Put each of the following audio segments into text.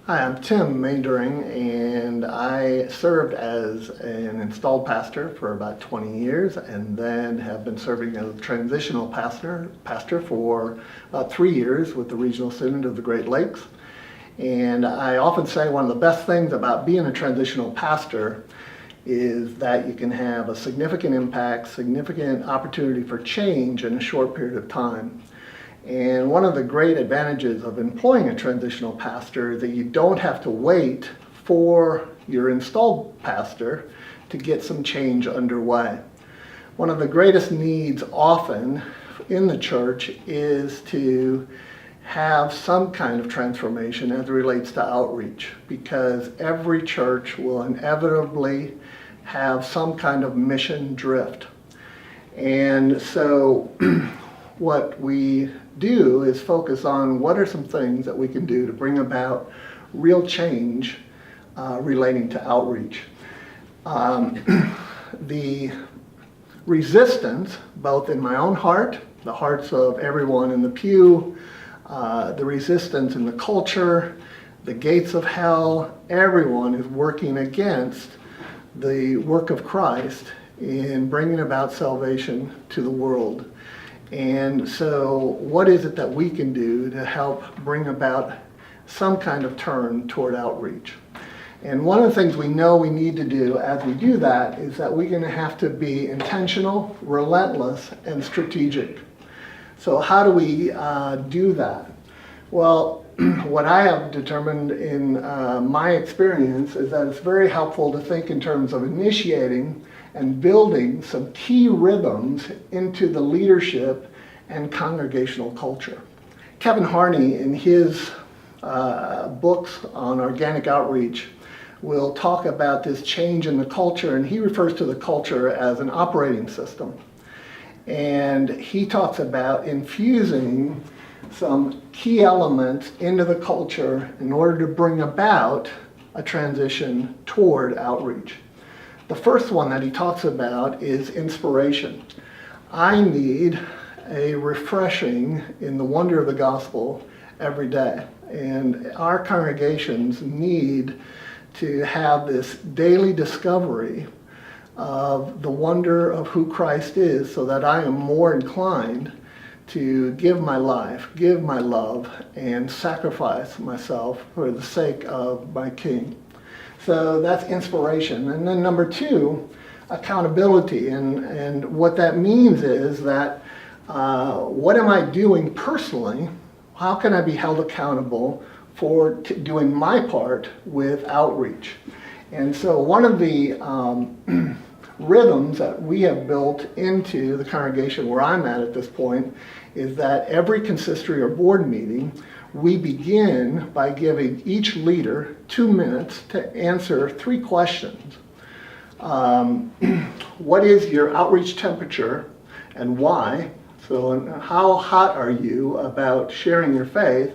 Hi, I'm Tim Maindering, and I served as an installed pastor for about 20 years, and then have been serving as a transitional pastor for about 3 years with the Regional Synod of the Great Lakes. And I often say one of the best things about being a transitional pastor is that you can have a significant impact, significant opportunity for change in a short period of time. And one of the great advantages of employing a transitional pastor is that you don't have to wait for your installed pastor to get some change underway. One of the greatest needs often in the church is to have some kind of transformation as it relates to outreach, because every church will inevitably have some kind of mission drift. And so what we do is focus on what are some things that we can do to bring about real change relating to outreach. The resistance, both in my own heart, the hearts of everyone in the pew, the resistance in the culture, the gates of hell, everyone is working against the work of Christ in bringing about salvation to the world. And so what is it that we can do to help bring about some kind of turn toward outreach? And one of the things we know we need to do as we do that is that we're going to have to be intentional, relentless, and strategic. So how do we do that? Well, what I have determined in my experience is that it's very helpful to think in terms of initiating and building some key rhythms into the leadership and congregational culture. Kevin Harney, in his books on organic outreach, will talk about this change in the culture, and he refers to the culture as an operating system. And he talks about infusing some key elements into the culture in order to bring about a transition toward outreach. The first one that he talks about is inspiration. I need a refreshing in the wonder of the gospel every day. And our congregations need to have this daily discovery of the wonder of who Christ is, so that I am more inclined to give my life, give my love, and sacrifice myself for the sake of my King. So that's inspiration. And then number two, accountability. And what that means is that what am I doing personally? How can I be held accountable for doing my part with outreach? And so one of the rhythms that we have built into the congregation where I'm at this point is that every consistory or board meeting, we begin by giving each leader 2 minutes to answer 3 questions. What is your outreach temperature and why? So how hot are you about sharing your faith?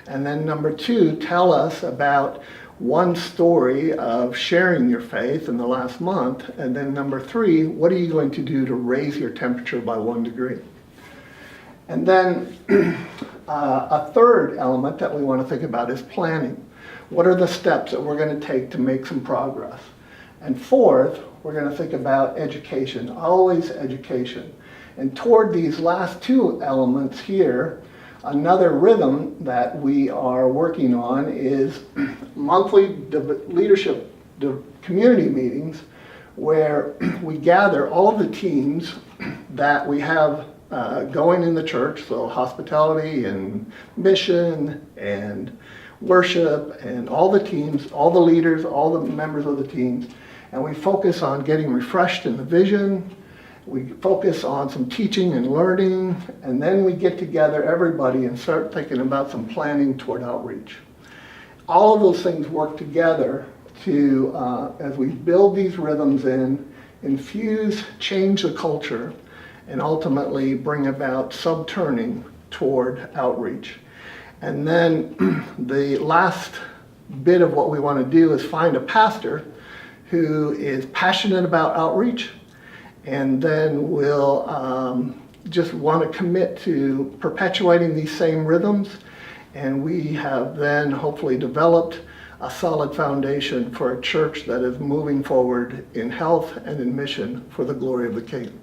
And then number 2, tell us about one story of sharing your faith in the last month. And then number 3, what are you going to do to raise your temperature by 1 degree? And then a third element that we want to think about is planning. What are the steps that we're going to take to make some progress? And fourth, we're going to think about education, always education. And toward these last 2 elements here, another rhythm that we are working on is monthly leadership community meetings, where we gather all of the teams that we have going in the church, so hospitality and mission and worship and all the teams, all the leaders, all the members of the teams, and we focus on getting refreshed in the vision. We focus on some teaching and learning, and then we get together, everybody, and start thinking about some planning toward outreach. All of those things work together to, as we build these rhythms in, infuse, change the culture, and ultimately bring about subturning toward outreach. And then the last bit of what we want to do is find a pastor who is passionate about outreach, and then will just want to commit to perpetuating these same rhythms And we have then hopefully developed a solid foundation for a church that is moving forward in health and in mission for the glory of the King.